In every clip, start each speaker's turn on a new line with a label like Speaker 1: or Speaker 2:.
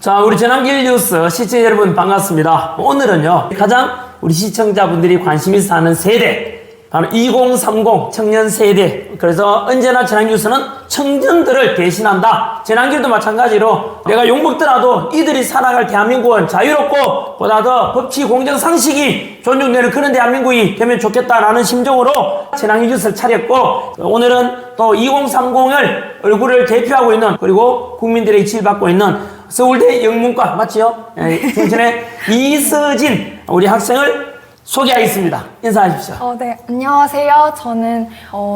Speaker 1: 자, 우리 전환길 뉴스 시청자 여러분 반갑습니다. 오늘은요, 가장 우리 시청자분들이 관심 있어 하는 세대, 바로 2030 청년 세대. 그래서 언제나 전환뉴스는 청년들을 대신한다. 전환길도 마찬가지로 내가 욕먹더라도 이들이 살아갈 대한민국은 자유롭고 보다 더 법치 공정 상식이 존중되는 그런 대한민국이 되면 좋겠다라는 심정으로 전환길 뉴스를 차렸고, 오늘은 또 2030을 얼굴을 대표하고 있는, 그리고 국민들의 지지를 받고 있는 서울대 영문과 맞지요? 중천의 이서진 우리 학생을 소개하겠습니다. 인사하십시오.
Speaker 2: 네, 안녕하세요. 저는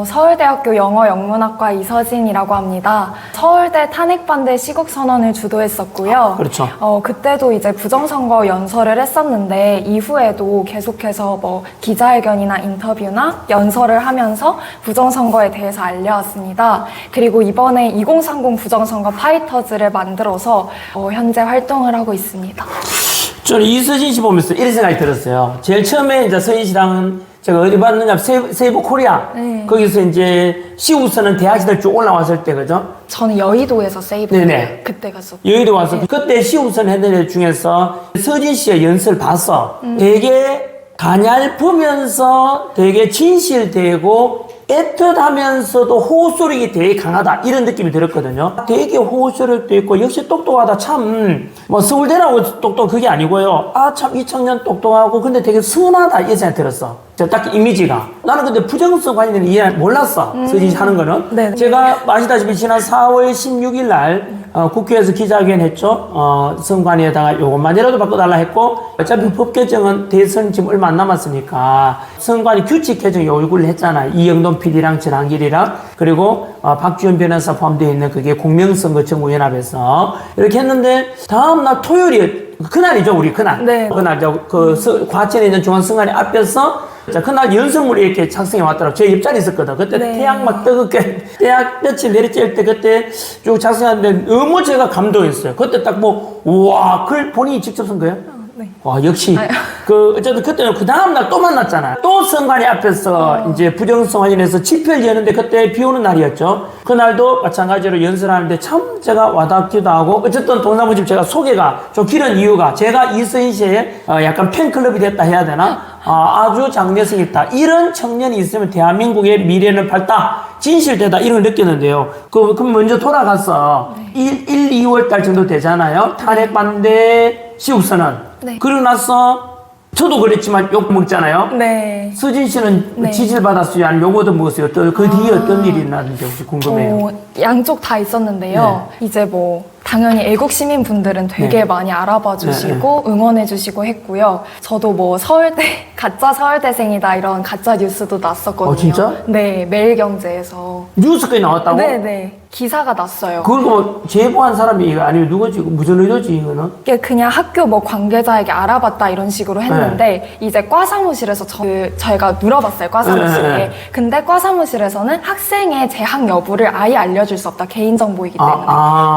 Speaker 2: 서울대학교 영어영문학과 이서진이라고 합니다. 서울대 탄핵반대 시국선언을 주도했었고요.
Speaker 1: 그렇죠.
Speaker 2: 그때도 이제 부정선거 연설을 했었는데, 이후에도 계속해서 뭐 기자회견이나 인터뷰나 연설을 하면서 부정선거에 대해서 알려왔습니다. 그리고 이번에 2030 부정선거 파이터즈를 만들어서 현재 활동을 하고 있습니다.
Speaker 1: 저는 이서진 씨 보면서 이런 생각이 들었어요. 제일 처음에 이제 서진 씨랑은 제가 어디 봤느냐, 세이브 코리아.
Speaker 2: 네.
Speaker 1: 거기서 이제 시우스는 대학시절 쭉 올라왔을 때, 그죠?
Speaker 2: 저는 여의도에서 세이브
Speaker 1: 네네.
Speaker 2: 그때 갔었고.
Speaker 1: 여의도 와서 그때 시우선 했던 애 중에서 서진 씨의 연설 봤어. 되게 가냘프면서 되게 진실되고 애틋하면서도 호소력이 되게 강하다, 이런 느낌이 들었거든요. 되게 호소력도 있고 역시 똑똑하다. 참 뭐 서울대라고 똑똑 그게 아니고요. 아, 참 이 청년 똑똑하고 근데 되게 순하다, 이 생각이 들었어. 딱 이미지가. 나는 근데 부정성 관련된 이해 몰랐어. 서진 씨 하는 거는.
Speaker 2: 네네.
Speaker 1: 제가 아시다시피 지난 4월 16일 날 국회에서 기자회견 했죠. 선관위에다가 요것만이라도 바꿔달라 했고, 어차피 법 개정은 대선 지금 얼마 안 남았으니까 선관위 규칙 개정 요구를 했잖아. 이영돈 PD랑 전환길이랑, 그리고 박지원 변호사 포함되어 있는 그게 공명선거정부연합에서 이렇게 했는데, 다음날 토요일이 그날이죠, 우리 그날.
Speaker 2: 네.
Speaker 1: 그날 과천에 있는 중앙선관위 앞에서 자, 그날 연설물이 이렇게 작성해 왔더라고. 제 옆자리 있었거든. 그때
Speaker 2: 네.
Speaker 1: 태양 막 뜨겁게, 태양 볕이 내리쬐을 때 그때 쭉 작성했는데 너무 제가 감동했어요. 그때 딱 뭐, 우와, 그걸 본인이 직접 쓴 거예요?
Speaker 2: 네.
Speaker 1: 와, 역시.
Speaker 2: 아유.
Speaker 1: 어쨌든 그때는 그 다음날 또 만났잖아요. 또 선관위 앞에서 이제 부정성 관련해서 집회를 여는데 그때 비 오는 날이었죠. 그날도 마찬가지로 연설하는데 참 제가 와닿기도 하고, 어쨌든 동사무집 제가 소개가 좀 길은 이유가 제가 이서진 씨의 약간 팬클럽이 됐다 해야 되나? 아주 장려성 있다. 이런 청년이 있으면 대한민국의 미래는 밝다, 진실되다, 이런 걸 느꼈는데요. 그럼 먼저 돌아가서 1, 2월 달 정도 되잖아요. 탄핵 반대 시국선언.
Speaker 2: 네.
Speaker 1: 그러고 나서 저도 그랬지만 욕 먹잖아요.
Speaker 2: 네.
Speaker 1: 서진 씨는
Speaker 2: 네.
Speaker 1: 지지를 받았어요? 아니면 욕 얻어 먹었어요? 그 뒤에 어떤 일이 있나든지 혹시 궁금해요.
Speaker 2: 양쪽 다 있었는데요. 이제 뭐 당연히 애국 시민분들은 되게
Speaker 1: 네.
Speaker 2: 많이 알아봐 주시고 응원해 주시고 했고요. 저도 뭐 서울대 가짜 서울대생이다 이런 가짜 뉴스도 났었거든요.
Speaker 1: 진짜?
Speaker 2: 네, 매일경제에서.
Speaker 1: 뉴스까지 나왔다고?
Speaker 2: 네. 기사가 났어요.
Speaker 1: 그걸 뭐 제보한 사람이 아니면 누구지? 무슨 의도지 이거는?
Speaker 2: 이게 그냥 학교 뭐 관계자에게 알아봤다 이런 식으로 했는데, 이제 과 사무실에서 저희가 물어봤어요, 과 사무실에.
Speaker 1: 네.
Speaker 2: 근데 과 사무실에서는 학생의 재학 여부를 아예 알려줄 수 없다, 개인정보이기 때문에.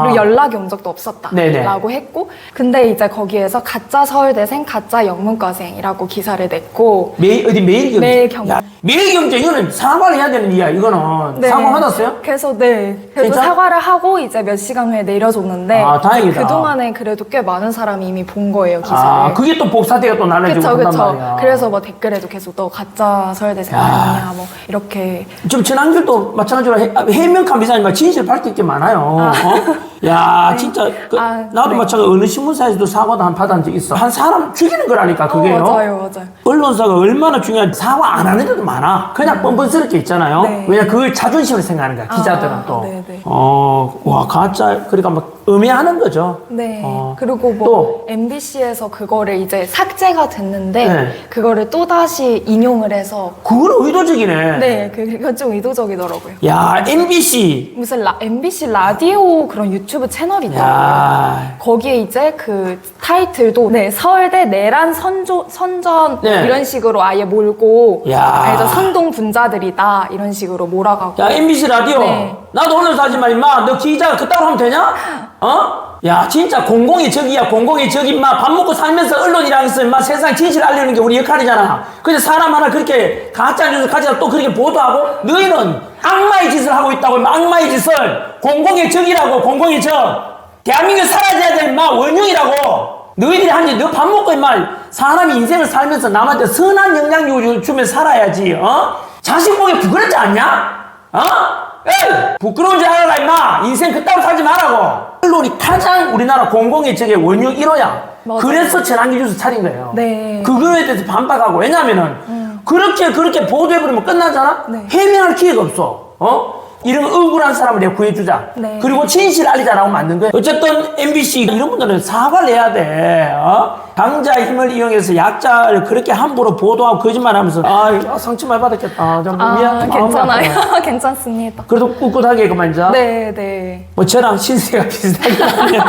Speaker 2: 그리고 연락이 온 적도 없었다
Speaker 1: 네네.
Speaker 2: 라고 했고, 근데 이제 거기에서 가짜 서울대생, 가짜 영문과생이라고 기사를 냈고.
Speaker 1: 어디 매일경제?
Speaker 2: 매일경제.
Speaker 1: 야, 매일경제 이거는 사과를 해야 되는 일이야. 이거는
Speaker 2: 네.
Speaker 1: 사과 받았어요?
Speaker 2: 그래서 그래도
Speaker 1: 진짜?
Speaker 2: 사과를 하고 이제 몇 시간 후에 내려줬는데,
Speaker 1: 다행이다.
Speaker 2: 그동안에 그래도 꽤 많은 사람이 이미 본 거예요, 기사를.
Speaker 1: 그게 또 복사대가 또 날려주고 한단
Speaker 2: 그쵸.
Speaker 1: 말이야.
Speaker 2: 그래서 뭐 댓글에도 계속 너 가짜 서울대생 아니냐, 뭐 이렇게.
Speaker 1: 좀 전환길도 마찬가지로 해명감 이사님과 진실 밝힐 게 많아요. 야, 진짜 나도
Speaker 2: 네.
Speaker 1: 마찬가지로 어느 신문사에서도 사과도 한 받은 적 있어. 한 사람 죽이는 거라니까 그게요.
Speaker 2: 맞아요.
Speaker 1: 언론사가 얼마나 중요한지 사과 안 하는 데도 많아. 그냥 뻔뻔스럽게 있잖아요.
Speaker 2: 네.
Speaker 1: 왜냐 그걸 자존심을 생각하는 거야, 기자들은 또.
Speaker 2: 네네.
Speaker 1: 와, 가짜, 그러니까 막 음해하는 거죠.
Speaker 2: 네.
Speaker 1: 어.
Speaker 2: 그리고 뭐
Speaker 1: 또?
Speaker 2: MBC에서 그거를 이제 삭제가 됐는데,
Speaker 1: 네.
Speaker 2: 그거를 또 다시 인용을 해서.
Speaker 1: 그건 의도적이네.
Speaker 2: 네, 그건 좀 의도적이더라고요.
Speaker 1: 야, MBC.
Speaker 2: 무슨 MBC 라디오 그런 유튜브 채널이 있더라고요.
Speaker 1: 야.
Speaker 2: 거기에 이제 그 타이틀도 서울대 내란 선전
Speaker 1: 네.
Speaker 2: 이런 식으로 아예 몰고,
Speaker 1: 야.
Speaker 2: 그래서 선동 분자들이다 이런 식으로 몰아가고.
Speaker 1: 야, MBC 라디오.
Speaker 2: 네.
Speaker 1: 나도 오늘 사지만, 임마, 너 기자 그따로 하면 되냐? 야, 진짜 공공의 적이야, 공공의 적, 임마. 밥 먹고 살면서 언론이랑 해서, 임마, 세상 진실 알리는 게 우리 역할이잖아. 근데 사람 하나 그렇게 가짜 뉴스 가져다 또 그렇게 보도하고, 너희는 악마의 짓을 하고 있다고, 임마, 악마의 짓을. 공공의 적이라고, 공공의 적. 대한민국 사라져야 될 인마 원흉이라고. 너희들이 한지 너 밥 먹고 인마 사람이 인생을 살면서 남한테 선한 영향력을 주면 살아야지. 자식 보기 부끄럽지 않냐? 에이, 부끄러운 줄 알아라 임마. 인생 그따로 살지 말라고. 언론이 가장 우리나라 공공의 적의 원흉 1호야.
Speaker 2: 맞아요.
Speaker 1: 그래서 전환기 뉴스 차린 거예요.
Speaker 2: 네.
Speaker 1: 그거에 대해서 반박하고. 왜냐면은 그렇게 보도해버리면 끝나잖아.
Speaker 2: 네.
Speaker 1: 해명할 기회가 없어. 이런 억울한 사람을 내가 구해주자.
Speaker 2: 네.
Speaker 1: 그리고 진실을 알리자라고 만든 거예요. 어쨌든 MBC 이런 분들은 사과를 해야 돼. 강자의 힘을 이용해서 약자를 그렇게 함부로 보도하고 거짓말하면서 상처 많이 받았겠다. 좀 미안.
Speaker 2: 괜찮아요. 괜찮습니다.
Speaker 1: 그래도 꿋꿋하게 그만 이제.
Speaker 2: 네, 네.
Speaker 1: 뭐 저랑 신세가 비슷하게 하면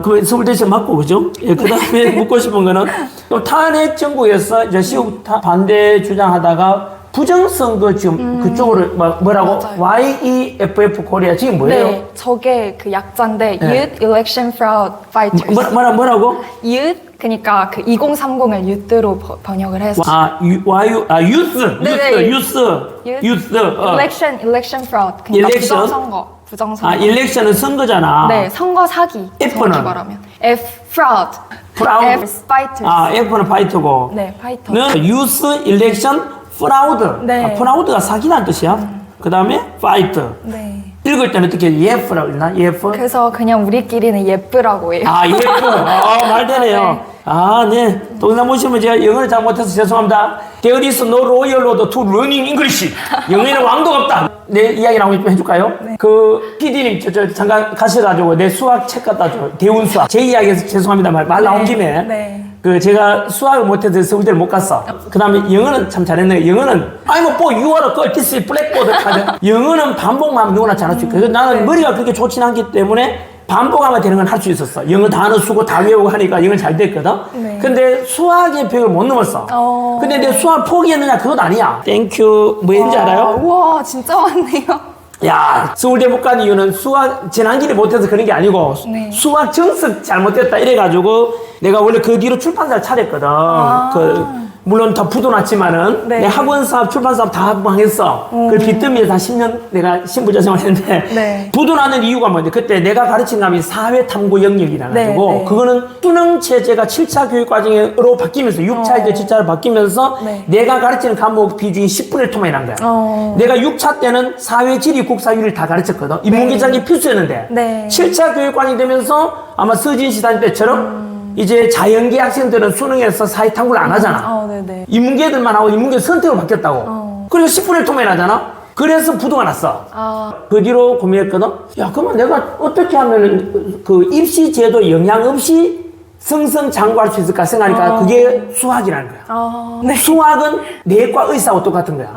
Speaker 1: 그 서울대에서 맞고 그죠? 예, 그 다음에 묻고 싶은 거는 또 탄핵 정부에서 이제 시국 반대 주장하다가 부정선거 지금 그쪽으로 뭐라고?
Speaker 2: 맞아요.
Speaker 1: YEFF 코리아 지금 뭐예요?
Speaker 2: 네, 저게 그 약자인데
Speaker 1: 네.
Speaker 2: Youth Election Fraud Fighters.
Speaker 1: 뭐라고?
Speaker 2: Youth 그러니까 그 2030을 youth로 번역을 해서
Speaker 1: 유스.
Speaker 2: Election Fraud 그러니까
Speaker 1: Election?
Speaker 2: 부정선거.
Speaker 1: 일렉션은 선거잖아.
Speaker 2: 네, 선거 사기.
Speaker 1: F는?
Speaker 2: 정확히 말하면 F Fraud.
Speaker 1: Fraud?
Speaker 2: F Fighters.
Speaker 1: F는 파이터고.
Speaker 2: 네, 파이터.
Speaker 1: 는 유스 일렉션 프라우드.
Speaker 2: 네.
Speaker 1: 프라우드가 사기라는 뜻이야. 그 다음에 파이터.
Speaker 2: 네.
Speaker 1: 읽을 때는 어떻게 예프라고 읽나? 예프?
Speaker 2: 그래서 그냥 우리끼리는 예쁘라고 해요.
Speaker 1: 예프. 말 되네요. 네. 동남 오시면 제가 영어를 잘 못해서 죄송합니다. There is no royal road to learning English. 영어에는 왕도가 없다. 내 이야기 나오면 좀 해줄까요?
Speaker 2: 네.
Speaker 1: 그 PD님 저 잠깐 가셔가지고 내 수학 책 갖다 줘. 대운 수학. 제 이야기에서 죄송합니다. 말 나온 김에.
Speaker 2: 네.
Speaker 1: 그 제가 수학을 못해서 서울대를 못 갔어. 그 다음에 영어는 참 잘했네. 영어는 you are a girl, this is blackboard. 영어는 반복만 하면 누구나 잘할 수 있고. 그래서 나는 머리가 그렇게 좋진 않기 때문에 반복하면 되는 건 할 수 있었어. 영어 단어 쓰고 다 외우고 하니까 영어는 잘 됐거든.
Speaker 2: 네.
Speaker 1: 근데 수학의 벽을 못 넘었어. 근데 내 수학 포기했느냐 그건 아니야. 땡큐 뭐 했는지 알아요?
Speaker 2: 우와, 진짜 많네요.
Speaker 1: 야, 서울대 못 간 이유는 수학 지난길에 못해서 그런 게 아니고
Speaker 2: 네.
Speaker 1: 수학 정석 잘못됐다 이래가지고 내가 원래 그 뒤로 출판사를 차렸거든. 물론 다 부도났지만은
Speaker 2: 네.
Speaker 1: 내 학원 사업, 출판 사업 다 망했어. 그 빚더미에서 한 10년 내가 신부자 생활했는데
Speaker 2: 네.
Speaker 1: 부도나는 이유가 뭔데? 그때 내가 가르친 감이 사회탐구 영역이라 가지고
Speaker 2: 네.
Speaker 1: 그거는 수능 체제가 7차 교육 과정으로 바뀌면서 6차 이제 7차로 바뀌면서
Speaker 2: 네.
Speaker 1: 내가 가르치는 과목 비중이 10분의 1토막이 난 거야. 내가 6차 때는 사회, 지리, 국사율을 다 가르쳤거든. 인문계장이 필수였는데
Speaker 2: 네.
Speaker 1: 7차 교육과정이 되면서 아마 서진 시단 때처럼 이제 자연계 학생들은 수능에서 사회탐구를 안 하잖아.
Speaker 2: 네네.
Speaker 1: 인문계들만 하고 인문계 선택으로 바뀌었다고. 그래서 10분의 1토막이 나잖아. 그래서 부도가 났어. 그 뒤로 고민했거든. 야, 그러면 내가 어떻게 하면 그 입시 제도 영향 없이 승승장구할 수 있을까 생각하니까 그게 수학이라는 거야.
Speaker 2: 네.
Speaker 1: 수학은 내과 의사하고 똑같은 거야.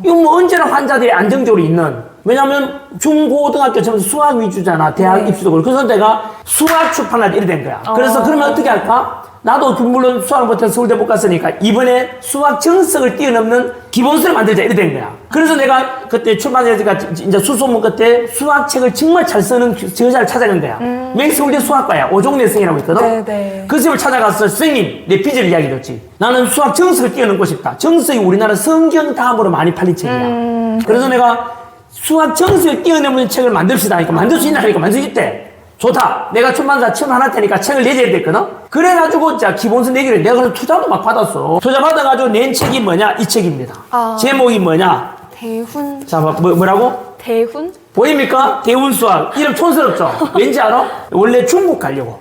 Speaker 1: 이거 뭐 언제나 환자들이 안정적으로 있는. 왜냐면 중고등학교 전부 수학 위주잖아. 대학
Speaker 2: 네.
Speaker 1: 입시도 그렇고. 그래서 내가 수학 출판할 때 이래 된 거야. 그래서 그러면 어떻게 할까? 나도 물론 수학을 못해서 서울대 못 갔으니까 이번에 수학 정석을 뛰어넘는 기본서를 만들자 이래 된 거야. 그래서 내가 그때 출판사가 이제 수소문 끝에 수학책을 정말 잘 쓰는 저자를 찾아간 거야. 맨 서울대 수학과야. 오종래 선생이라고 있거든.
Speaker 2: 네네.
Speaker 1: 그 집을 찾아가서 선생님 내 빚을 이야기 줬지. 나는 수학 정석을 뛰어넘고 싶다. 정석이 우리나라 성경 다음으로 많이 팔린 책이야. 그래서 내가 수학 정석을 뛰어넘는 책을 만듭시다 하니까 만들 수 있나 하니까 만들 수 있대. 좋다. 내가 출판사 출판할 테니까 책을 내줘야 됐거든. 그래가지고 자 기본서 내기를 내가 그래서 투자도 막 받았어. 투자 받아가지고 낸 책이 뭐냐? 이 책입니다. 제목이 뭐냐?
Speaker 2: 대훈.
Speaker 1: 자 뭐라고?
Speaker 2: 대훈?
Speaker 1: 보입니까? 대운수학. 이름 촌스럽죠? 왠지 알아? 원래 중국 가려고.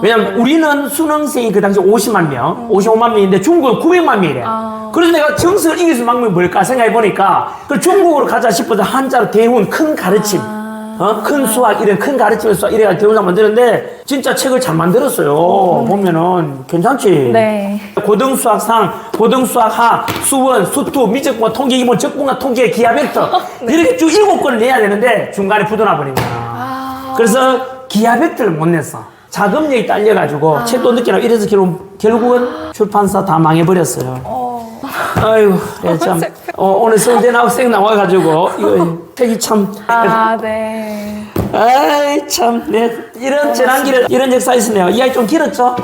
Speaker 1: 왜냐면 우리는 수능생이 그 당시 50만 명, 55만 명인데 중국은 900만 명이래. 그래서 내가 정석을 이길 수 있는 방법이 뭘까 생각해보니까 그 중국으로 가자 싶어서 한자로 대운, 큰 가르침. 큰 수학, 이런 큰 가르치면 수학, 이래가지고 대운상 만드는데, 진짜 책을 잘 만들었어요. 보면은, 괜찮지?
Speaker 2: 네.
Speaker 1: 고등수학상, 고등수학하, 수원, 수투, 미적분, 통계기본, 적분과 통계, 기하벡터. 이렇게 쭉 7권을 내야 되는데, 중간에 부도나 버린 거야. 그래서 기하벡터를 못 냈어. 자금력이 딸려가지고, 책도 늦게 나고 이래서 결국은 출판사 다 망해버렸어요. 아이고, 예, 참. 오늘 성대 학생 나와가지고, 이거 책이 참.
Speaker 2: 아, 네.
Speaker 1: 아이, 참. 네. 이런 재난기를, 이런 역사 있으네요. 이야기 좀 길었죠?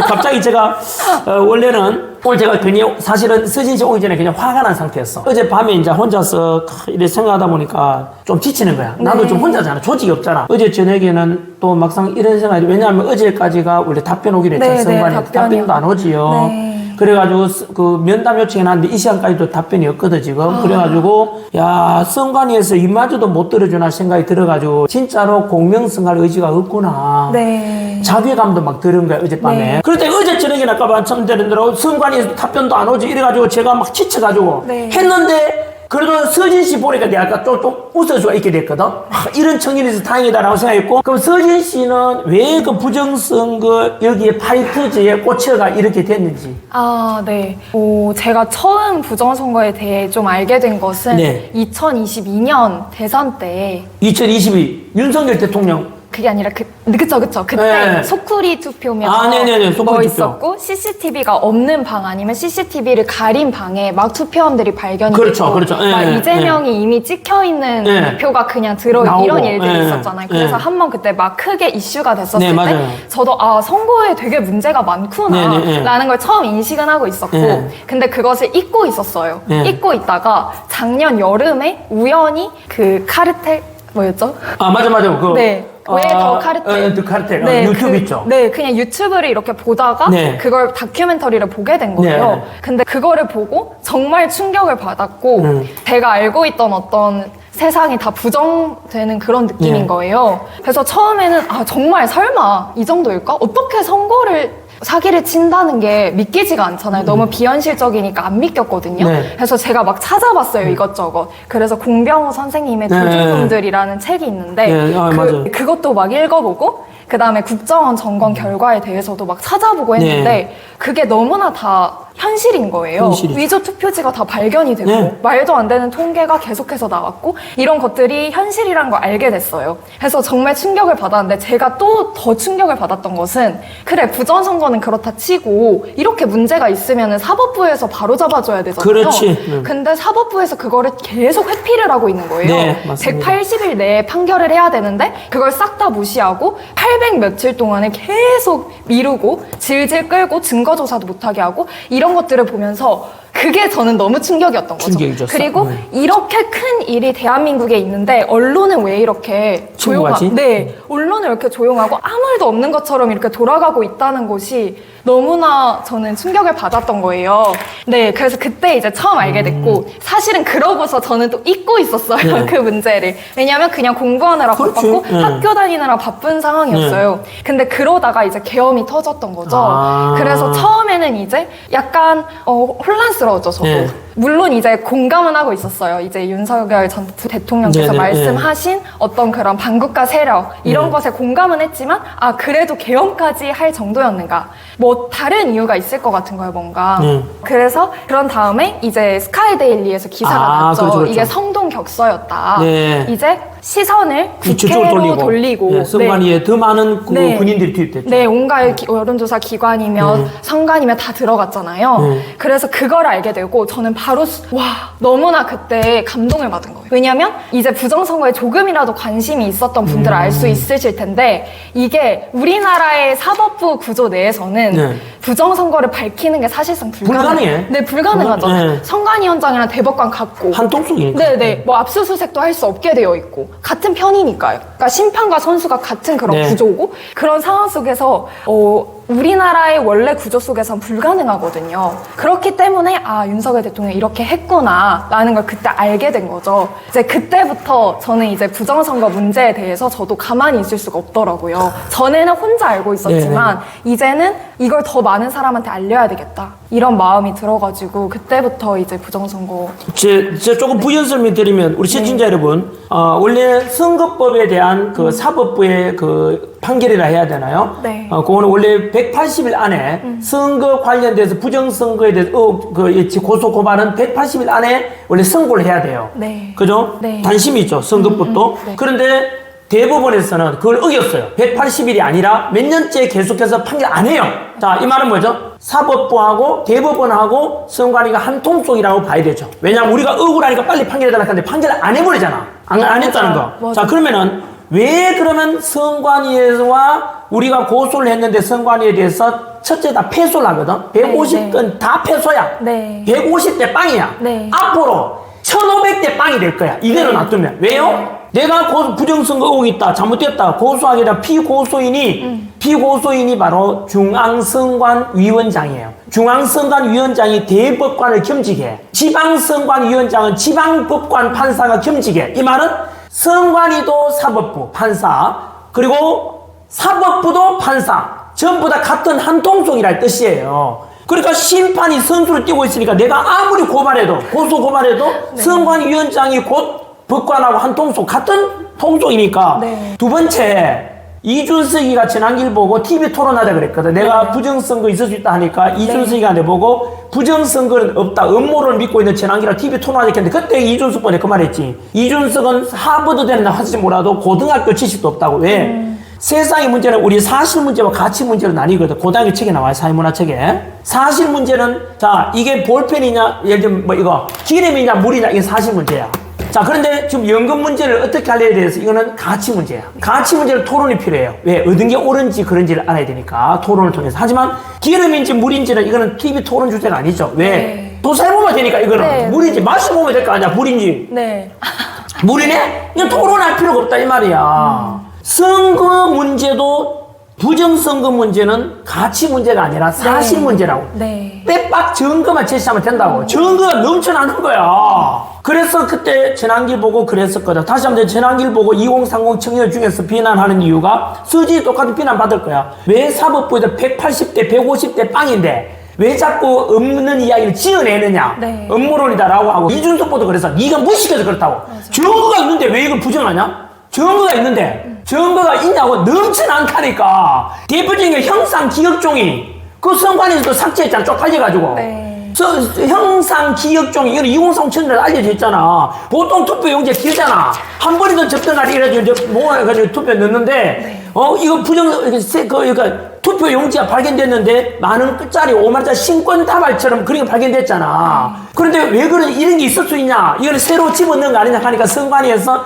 Speaker 1: 갑자기 제가, 원래는, 오늘 제가 괜히 사실은 서진 씨 오기 전에 그냥 화가 난 상태였어. 어젯밤에 이제 혼자서 이렇게 생각하다 보니까 좀 지치는 거야. 나도 좀 혼자잖아. 조직이 없잖아. 어제 저녁에는 또 막상 이런 생각이, 왜냐하면 어제까지가 원래 답변 오기로 했잖아.
Speaker 2: 네,
Speaker 1: 선관위 답변도 안 오지요.
Speaker 2: 네.
Speaker 1: 그래가지고 그 면담 요청해놨는데 이 시간까지도 답변이 없거든 지금. 그래가지고 야 선관위에서 이마저도 못 들어주나 생각이 들어가지고 진짜로 공명성할 의지가 없구나.
Speaker 2: 네.
Speaker 1: 자괴감도 막 들은 거야 어젯밤에.
Speaker 2: 네.
Speaker 1: 그런데 어제 저녁에 아까 말씀드린 대로 선관위에서 답변도 안 오지 이래가지고 제가 막 지쳐가지고
Speaker 2: 네.
Speaker 1: 했는데 그래도 서진 씨 보니까 내가 아까 좀 웃을 수가 있게 됐거든. 이런 청년에서 다행이다라고 생각했고, 그럼 서진 씨는 왜 그 부정선거 여기에 파이터즈에 꽂혀가 이렇게 됐는지.
Speaker 2: 아, 네. 제가 처음 부정선거에 대해 좀 알게 된 것은
Speaker 1: 네.
Speaker 2: 2022년 대선 때
Speaker 1: 2022 윤석열 대통령.
Speaker 2: 그게 아니라 그쵸. 그때
Speaker 1: 네.
Speaker 2: 소쿠리 투표면
Speaker 1: 네네네. 소쿠리 투표.
Speaker 2: 있었고 CCTV가 없는 방 아니면 CCTV를 가린 방에 막 투표함들이 발견이
Speaker 1: 그렇죠,
Speaker 2: 되고
Speaker 1: 그렇죠.
Speaker 2: 막
Speaker 1: 네,
Speaker 2: 이재명이 이미 찍혀 있는
Speaker 1: 네.
Speaker 2: 표가 그냥 들어
Speaker 1: 나오고,
Speaker 2: 이런 일들이
Speaker 1: 네.
Speaker 2: 있었잖아요. 그래서
Speaker 1: 네.
Speaker 2: 한번 그때 막 크게 이슈가 됐었을
Speaker 1: 네,
Speaker 2: 때
Speaker 1: 맞아요.
Speaker 2: 저도 선거에 되게 문제가 많구나라는 걸 처음 인식은 하고 있었고
Speaker 1: 네.
Speaker 2: 근데 그것을 잊고 있었어요.
Speaker 1: 네.
Speaker 2: 잊고 있다가 작년 여름에 우연히 그 카르텔 뭐였죠?
Speaker 1: 아 맞아. 그.
Speaker 2: 네. 왜 더 카르텔?
Speaker 1: 더 카르텔. 유튜브 있죠.
Speaker 2: 네, 그냥 유튜브를 이렇게 보다가
Speaker 1: 네.
Speaker 2: 그걸 다큐멘터리를 보게 된 거예요.
Speaker 1: 네.
Speaker 2: 근데 그거를 보고 정말 충격을 받았고 제가 알고 있던 어떤 세상이 다 부정되는 그런 느낌인
Speaker 1: 네.
Speaker 2: 거예요. 그래서 처음에는 정말 설마 이 정도일까? 어떻게 선거를 사기를 친다는 게 믿기지가 않잖아요. 너무 비현실적이니까 안 믿겼거든요.
Speaker 1: 네.
Speaker 2: 그래서 제가 막 찾아봤어요, 이것저것. 그래서 공병호 선생님의
Speaker 1: 네.
Speaker 2: 도둑놈들이라는 책이 있는데
Speaker 1: 네, 맞아요.
Speaker 2: 그것도 막 읽어보고 그 다음에 국정원 점검 결과에 대해서도 막 찾아보고 했는데
Speaker 1: 네.
Speaker 2: 그게 너무나 다 현실인 거예요.
Speaker 1: 현실이죠.
Speaker 2: 위조 투표지가 다 발견이 되고
Speaker 1: 네.
Speaker 2: 말도 안 되는 통계가 계속해서 나왔고 이런 것들이 현실이란 걸 알게 됐어요. 그래서 정말 충격을 받았는데 제가 또 더 충격을 받았던 것은 그래 부정선거는 그렇다 치고 이렇게 문제가 있으면 사법부에서 바로 잡아줘야 되잖아요.
Speaker 1: 그렇지.
Speaker 2: 근데 사법부에서 그거를 계속 회피를 하고 있는 거예요.
Speaker 1: 네, 맞습니다.
Speaker 2: 180일 내에 판결을 해야 되는데 그걸 싹 다 무시하고 800 며칠 동안에 계속 미루고 질질 끌고 증거조사도 못하게 하고 이런 것들을 보면서 그게 저는 너무 충격이었던 거죠.
Speaker 1: 충격이죠.
Speaker 2: 그리고 이렇게 큰 일이 대한민국에 있는데 언론은 왜 이렇게
Speaker 1: 침묵하지?
Speaker 2: 네, 언론은 이렇게 조용하고 아무 일도 없는 것처럼 이렇게 돌아가고 있다는 것이 너무나 저는 충격을 받았던 거예요. 네, 그래서 그때 이제 처음 알게 됐고 사실은 그러고서 저는 또 잊고 있었어요.
Speaker 1: 네.
Speaker 2: 그 문제를. 왜냐면 그냥 공부하느라
Speaker 1: 그렇지.
Speaker 2: 바빴고
Speaker 1: 네.
Speaker 2: 학교 다니느라 바쁜 상황이었어요. 근데 그러다가 이제 계엄이 터졌던 거죠.
Speaker 1: 아.
Speaker 2: 그래서 처음에는 이제 약간 혼란스러웠죠, 저도.
Speaker 1: 네.
Speaker 2: 물론 이제 공감은 하고 있었어요. 이제 윤석열 전 대통령께서
Speaker 1: 네네,
Speaker 2: 말씀하신 어떤 그런 반국가 세력 이런 것에 공감은 했지만 그래도 계엄까지 할 정도였는가 뭐 다른 이유가 있을 것 같은 거예요 뭔가. 그래서 그런 다음에 이제 스카이데일리에서 기사가 났죠.
Speaker 1: 그렇죠, 그렇죠.
Speaker 2: 이게 성동격서였다.
Speaker 1: 네.
Speaker 2: 이제 시선을
Speaker 1: 저쪽으로
Speaker 2: 국회로 돌리고
Speaker 1: 네, 선관위에 더 많은 그
Speaker 2: 네.
Speaker 1: 군인들이 투입됐죠.
Speaker 2: 네, 온갖 여론조사 기관이며 선관이며 다 들어갔잖아요. 그래서 그걸 알게 되고 저는 바로 너무나 그때 감동을 받은 거예요. 왜냐면 이제 부정선거에 조금이라도 관심이 있었던 분들은 알 수 있으실 텐데 이게 우리나라의 사법부 구조 내에서는
Speaker 1: 네.
Speaker 2: 부정선거를 밝히는 게 사실상
Speaker 1: 불가능해.
Speaker 2: 네, 불가능하잖아요.
Speaker 1: 네.
Speaker 2: 선관위원장이랑 대법관 같고
Speaker 1: 한통속이니까.
Speaker 2: 네네. 뭐 압수수색도 할 수 없게 되어 있고 같은 편이니까요. 그러니까 심판과 선수가 같은 그런
Speaker 1: 네.
Speaker 2: 구조고 그런 상황 속에서 우리나라의 원래 구조 속에선 불가능하거든요. 그렇기 때문에 윤석열 대통령이 이렇게 했구나라는 걸 그때 알게 된 거죠. 이제 그때부터 저는 이제 부정선거 문제에 대해서 저도 가만히 있을 수가 없더라고요. 전에는 혼자 알고 있었지만 이제는 이걸 더 많은 사람한테 알려야 되겠다. 이런 마음이 들어가지고 그때부터 이제 부정선거
Speaker 1: 제가 조금 부연 설명드리면 우리 시청자 여러분 원래 선거법에 대한 그 사법부의 그 판결이라 해야 되나요?
Speaker 2: 네.
Speaker 1: 그거는 원래 180일 안에 선거 관련돼서 부정선거에 대해서 고소 고발은 180일 안에 원래 선고를 해야 돼요.
Speaker 2: 네.
Speaker 1: 그죠?
Speaker 2: 네.
Speaker 1: 단심이 있죠. 선거법도.
Speaker 2: 네.
Speaker 1: 그런데 대법원에서는 그걸 어겼어요. 180일이 아니라 몇 년째 계속해서 판결 안 해요. 자, 이 말은 뭐죠? 사법부하고 대법원하고 선관위가 한 통속이라고 봐야 되죠. 왜냐하면 우리가 억울하니까 빨리 판결해달라 하는데 판결을 안 해버리잖아. 안 했다는 거.
Speaker 2: 맞아요.
Speaker 1: 자, 그러면은 왜 그러면 선관위와 우리가 고소를 했는데 선관위에 대해서 첫째 다 패소를 하거든? 150건 다 패소야.
Speaker 2: 네.
Speaker 1: 150대 빵이야.
Speaker 2: 네.
Speaker 1: 앞으로 1500대 빵이 될 거야. 이대로 놔두면. 왜요? 내가 부정선거 의혹이 있다, 잘못됐다, 고소하게 된 피고소인이 바로 중앙선관위원장이에요. 중앙선관위원장이 대법관을 겸직해. 지방선관위원장은 지방법관 판사가 겸직해. 이 말은 선관위도 사법부 판사, 그리고 사법부도 판사, 전부 다 같은 한 통속이랄 뜻이에요. 그러니까 심판이 선수를 띄고 있으니까 내가 아무리 고발해도, 고소 고발해도 선관위원장이 곧 법관하고 한 통속, 같은 통속이니까.
Speaker 2: 네.
Speaker 1: 두 번째, 이준석이가 지난길 보고 TV 토론하자 그랬거든. 내가 부정선거 있을 수 있다 하니까 이준석이가 내보고 부정선거는 없다, 음모론을 믿고 있는 지난길이랑 TV 토론하자 했는데 그때 이준석 번에 그 말했지. 이준석은 하버드 되는 할지 몰라도 고등학교 지식도 없다고. 왜? 세상의 문제는 우리 사실 문제와 가치 문제로 나뉘거든. 고등학교 책에 나와요. 사회문화 책에. 사실 문제는, 자, 이게 볼펜이냐, 예를 들면 뭐 이거, 기름이냐, 물이냐, 이게 사실 문제야. 자, 그런데 지금 연금 문제를 어떻게 할래에 대해서 이거는 가치 문제야. 가치 문제를 토론이 필요해요. 왜? 얻은 게 옳은지 그런지를 알아야 되니까 토론을 통해서. 하지만 기름인지 물인지는 이거는 TV 토론 주제가 아니죠. 왜?
Speaker 2: 네.
Speaker 1: 도살보면 되니까 이거는
Speaker 2: 네.
Speaker 1: 물인지 마셔보면 될 거 아니야. 물인지.
Speaker 2: 네.
Speaker 1: 물이네? 이건 토론할 필요가 없다 이 말이야. 선거 문제도 부정선거 문제는 가치 문제가 아니라 사실 문제라고.
Speaker 2: 네.
Speaker 1: 빼박 증거만 제시하면 된다고. 증거가 넘쳐나는 거야. 그래서 그때 전환길 보고 그랬었거든. 다시 한번 전환길 보고 2030 청년 중에서 비난하는 이유가 수지 똑같은 비난 받을 거야. 왜 사법부에서 180대 150대 빵인데 왜 자꾸 없는 이야기를 지어내느냐.
Speaker 2: 네.
Speaker 1: 음모론이다라고 하고. 이준석보도 그래서 네가 무식해서 그렇다고. 증거가 있는데 왜 이걸 부정하냐? 증거가 있는데 증거가 있냐고. 넘치는 않다니까. 대표적인 게 형상기억종이 그 선관위에서도 삭제했잖아. 쪽팔려가지고.
Speaker 2: 네.
Speaker 1: 형상기억종이 이건 2030 청년들 알려져 있잖아. 보통 투표용지 길잖아. 한 번이든 접등하리 이래가지고 모아가지고 투표 넣는데 이거 그러니까 투표용지가 발견됐는데 많은 끝짜리 5만짜리 신권 다발처럼 그런 게 발견됐잖아. 그런데 왜 이런 게 있을 수 있냐? 이거는 새로 집어넣은 거 아니냐 하니까 선관위에서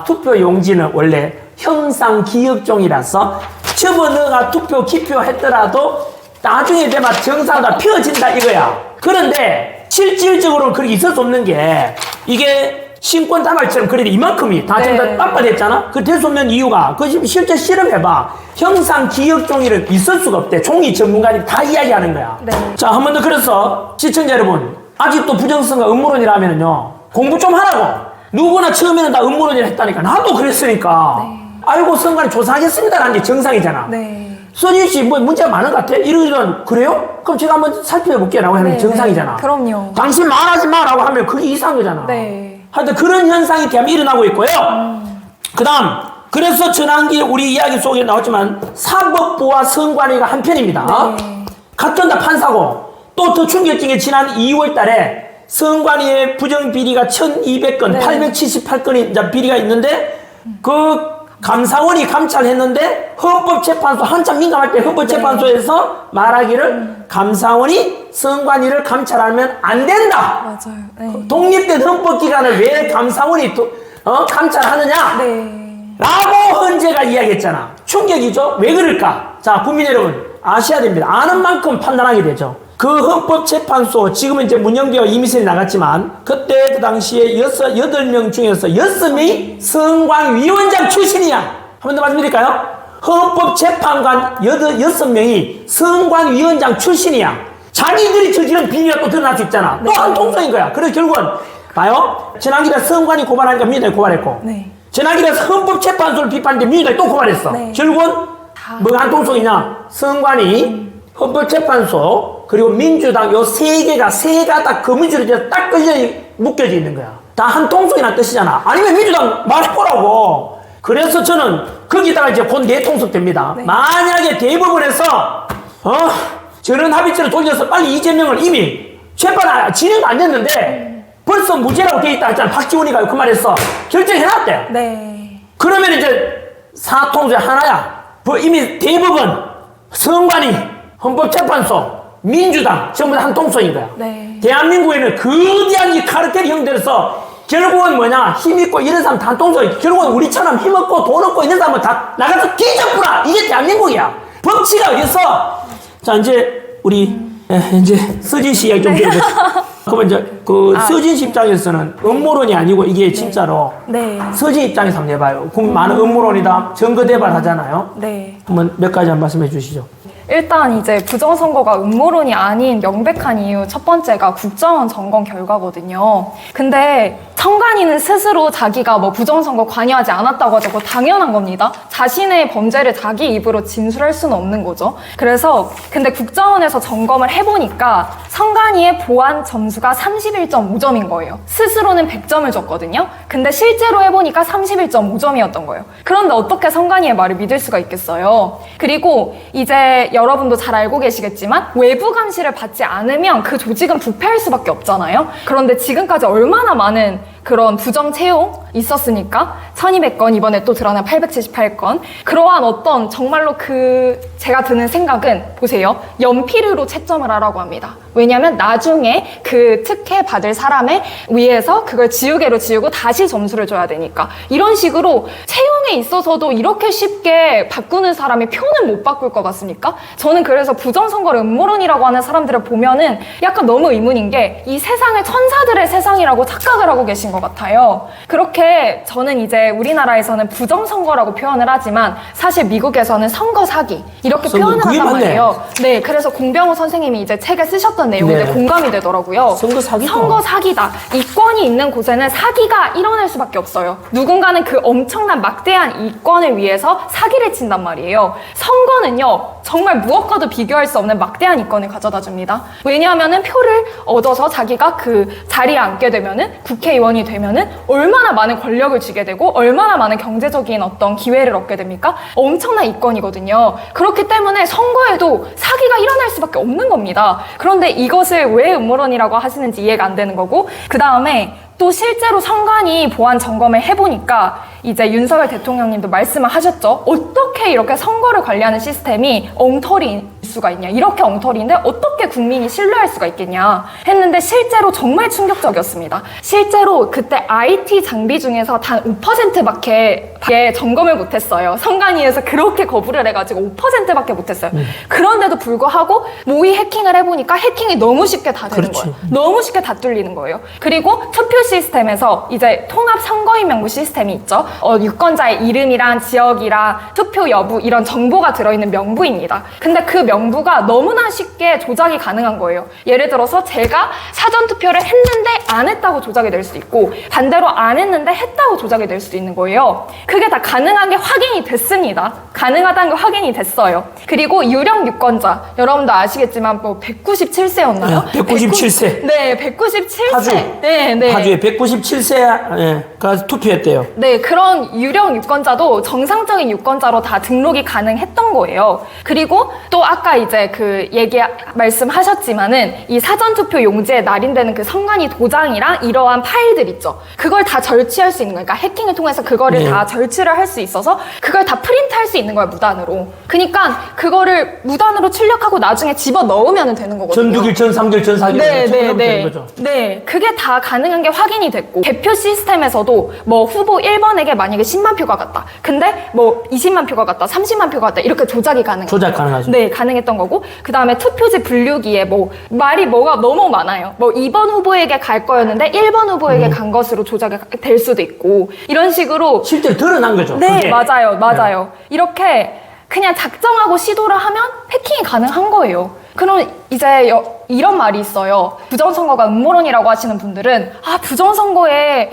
Speaker 1: 투표용지는 원래 형상기억종이라서 집어넣어가 투표 기표했더라도 나중에 되면 정상으로 펴진다 이거야. 그런데 실질적으로는 그렇게 있을 수 없는 게 이게 신권 다발처럼 그래도 이만큼이 다 전부 다 빳빳했잖아. 그 될 수 없는 이유가 그 실제 실험해봐. 형상기억종이를 있을 수가 없대. 종이 전문가들이 다 이야기하는 거야.
Speaker 2: 네.
Speaker 1: 자, 한 번 더 그래서 시청자 여러분 아직도 부정선거 음모론이라면요 공부 좀 하라고. 누구나 처음에는 다 음모론이라 했다니까. 나도 그랬으니까. 알고 선관위 조사하겠습니다라는 게 정상이잖아.
Speaker 2: 네.
Speaker 1: 선희 씨, 뭐 문제가 많은 것 같아? 이러면, 그래요? 그럼 제가 한번 살펴볼게요. 라고 하는 게 정상이잖아.
Speaker 2: 그럼요.
Speaker 1: 당신 말하지 마. 라고 하면 그게 이상한 거잖아.
Speaker 2: 네.
Speaker 1: 하여튼 그런 현상이 대한민국에 일어나고 있고요. 그 다음, 그래서 전환기 우리 이야기 속에 나왔지만 사법부와 선관위가 한편입니다.
Speaker 2: 네.
Speaker 1: 같은 다 판사고 또 더 충격적인 게 지난 2월 달에 선관위의 부정비리가 1200건,
Speaker 2: 네.
Speaker 1: 878건이 이제 비리가 있는데 그 감사원이 감찰했는데 헌법재판소 한참 민감할 때 헌법재판소에서 말하기를 감사원이 선관위를 감찰하면 안 된다.
Speaker 2: 맞아요. 네.
Speaker 1: 독립된 헌법기관을 왜 감사원이 감찰하느냐?
Speaker 2: 네.
Speaker 1: 라고 헌재가 이야기했잖아. 충격이죠? 왜 그럴까? 자, 국민 여러분 아셔야 됩니다. 아는 만큼 판단하게 되죠. 그 헌법재판소 지금은 이제 문영배와 이미선이 나갔지만 그때 그 당시에 8명 중에서 6명이 선관위원장 출신이야. 한 번 더 말씀드릴까요? 헌법재판관 6명이 선관위원장 출신이야. 자기들이 저지른 비리가 또 드러날 수 있잖아. 또 한 통속인 거야. 그래서 결국은 봐요. 지난길에 선관위 고발하니까 민주당이 고발했고
Speaker 2: 네.
Speaker 1: 지난길에 헌법재판소를 비판했는데 민주당이 또 고발했어.
Speaker 2: 네.
Speaker 1: 결국은 뭐가 한 통속이냐? 선관위, 헌법재판소, 그리고 민주당 요 세 개가 딱 거미줄이 돼서 딱 끌려 묶여져 있는 거야. 다 한 통속이란 뜻이잖아. 아니면 민주당 말해보라고. 그래서 저는 거기다가 이제 곧 내통속 됩니다.
Speaker 2: 네.
Speaker 1: 만약에 대법원에서 저런 합의체를 돌려서 빨리 이재명을 이미 재판 진행 안 됐는데 벌써 무죄라고 돼 있다 했잖아. 박지원이가 그 말했어. 결정해놨대.
Speaker 2: 네.
Speaker 1: 그러면 이제 사통 중에 하나야. 이미 대법원, 선관위, 헌법재판소, 민주당 전부 다 한 통속인 거야.
Speaker 2: 네.
Speaker 1: 대한민국에는 거대한 이 카르텔 형들에서 결국은 뭐냐, 힘있고 이런 사람 다 한 통속이, 결국은 우리처럼 힘없고 돈 없고 이런 사람은 다 나가서 뒤져보라. 이게 대한민국이야. 법치가 어딨어? 자, 이제 우리 이제 서진 씨 이야기 좀 들어보죠. 그러면 이제 서진 씨 입장에서는 음모론이 아니고 이게 진짜로
Speaker 2: 네.
Speaker 1: 서진 입장에서 한번 해봐요. 그럼 많은 음모론이다, 증거대발 하잖아요.
Speaker 2: 네.
Speaker 1: 한번 몇 가지 한번 말씀해 주시죠.
Speaker 2: 일단 이제 부정선거가 음모론이 아닌 명백한 이유 첫 번째가 국정원 점검 결과거든요. 근데 선관위는 스스로 자기가 뭐 부정선거 관여하지 않았다고 하고 당연한 겁니다. 자신의 범죄를 자기 입으로 진술할 수는 없는 거죠. 그래서 근데 국정원에서 점검을 해보니까 선관위의 보안 점수가 31.5점인 거예요. 스스로는 100점을 줬거든요. 근데 실제로 해보니까 31.5점이었던 거예요. 그런데 어떻게 선관위의 말을 믿을 수가 있겠어요? 그리고 이제 여러분도 잘 알고 계시겠지만 외부 감시를 받지 않으면 그 조직은 부패할 수밖에 없잖아요. 그런데 지금까지 얼마나 많은 그런 부정 채용 있었으니까 1200건, 이번에 또 드러난 878건. 그러한 어떤 정말로 제가 드는 생각은 보세요. 연필으로 채점을 하라고 합니다. 왜냐면 나중에 그 특혜 받을 사람에 의해서 그걸 지우개로 지우고 다시 점수를 줘야 되니까. 이런 식으로 채용에 있어서도 이렇게 쉽게 바꾸는 사람이 표는 못 바꿀 것 같습니까? 저는 그래서 부정선거를 음모론이라고 하는 사람들을 보면은 약간 너무 의문인 게 이 세상을 천사들의 세상이라고 착각을 하고 계신 것 같아요. 그렇게 저는 이제 우리나라에서는 부정선거라고 표현을 하지만 사실 미국에서는 선거 사기 이렇게 표현을
Speaker 1: 그게
Speaker 2: 한단
Speaker 1: 맞네.
Speaker 2: 말이에요. 네, 그래서 공병호 선생님이 이제 책에 쓰셨던 내용인데
Speaker 1: 네.
Speaker 2: 공감이 되더라고요.
Speaker 1: 선거 사기죠.
Speaker 2: 선거 사기다. 이권이 있는 곳에는 사기가 일어날 수밖에 없어요. 누군가는 그 엄청난 막대한 이권을 위해서 사기를 친단 말이에요. 선거는요, 정말 무엇과도 비교할 수 없는 막대한 이권을 가져다 줍니다. 왜냐하면은 표를 얻어서 자기가 그 자리에 앉게 되면은 국회의원이 되면은 얼마나 많은 권력을 쥐게 되고 얼마나 많은 경제적인 어떤 기회를 얻게 됩니까? 엄청난 이권이거든요. 그렇기 때문에 선거에도 사기가 일어날 수밖에 없는 겁니다. 그런데 이것을 왜 음모론이라고 하시는지 이해가 안 되는 거고, 그 다음에 또 실제로 선관위 보안 점검을 해보니까 이제 윤석열 대통령님도 말씀을 하셨죠. 어떻게 이렇게 선거를 관리하는 시스템이 엉터리일 수가 있냐. 이렇게 엉터리인데 어떻게 국민이 신뢰할 수가 있겠냐 했는데 실제로 정말 충격적이었습니다. 실제로 그때 IT 장비 중에서 단 5%밖에 점검을 못했어요. 선관위에서 그렇게 거부를 해가지고 5%밖에 못했어요. 그런데도 불구하고 모의 해킹을 해보니까 해킹이 너무 쉽게 다 되는
Speaker 1: 그렇지.
Speaker 2: 거예요. 너무 쉽게 다 뚫리는 거예요. 그리고 투표 시스템에서 이제 통합 선거인 명부 시스템이 있죠. 유권자의 이름이랑 지역이랑 투표 여부 이런 정보가 들어있는 명부입니다. 근데 그 명부가 너무나 쉽게 조작이 가능한 거예요. 예를 들어서 제가 사전 투표를 했는데 안 했다고 조작이 될 수도 있고 반대로 안 했는데 했다고 조작이 될 수도 있는 거예요. 그게 다 가능한 게 확인이 됐습니다. 가능하다는 게 확인이 됐어요. 그리고 유령 유권자 여러분도 아시겠지만 뭐 197세였나요?
Speaker 1: 197세.
Speaker 2: 네, 197세.
Speaker 1: 파주.
Speaker 2: 네.
Speaker 1: 파주에 197세가 투표했대요.
Speaker 2: 네, 그런 유령 유권자도 정상적인 유권자로 다 등록이 가능했던 거예요. 그리고 또 아까 이제 말씀하셨지만은 이 사전투표 용지에 날인되는 그 선관위 도장이랑 이러한 파일들 있죠. 그걸 다 절취할 수 있는 거예요. 그러니까 해킹을 통해서 그거를
Speaker 1: 네.
Speaker 2: 다 절취를 할 수 있어서 그걸 다 프린트할 수 있는 거예요, 무단으로. 그러니까 그거를 무단으로 출력하고 나중에 집어 넣으면 되는 거거든요.
Speaker 1: 전 6일, 전 3일, 전 4일 되는 거죠.
Speaker 2: 네, 그게 다 가능한 게 확인이 됐고 개표 시스템에서도 뭐 후보 1번에게 만약에 10만 표가 갔다. 근데 뭐 20만 표가 갔다, 30만 표가 갔다 이렇게 조작이 가능해요.
Speaker 1: 조작 가능하죠.
Speaker 2: 네, 가능했던 거고 그 다음에 투표지 분류기에 뭐 말이 뭐가 너무 많아요. 뭐 2번 후보에게 갈 거였는데 1번 후보에게 간 것으로 조작이 될 수도 있고 이런 식으로
Speaker 1: 실제로 드러난 거죠.
Speaker 2: 네,
Speaker 1: 그게.
Speaker 2: 맞아요. 이렇게 그냥 작정하고 시도를 하면 해킹이 가능한 거예요. 그럼 이제 이런 말이 있어요. 부정선거가 음모론이라고 하시는 분들은 부정선거에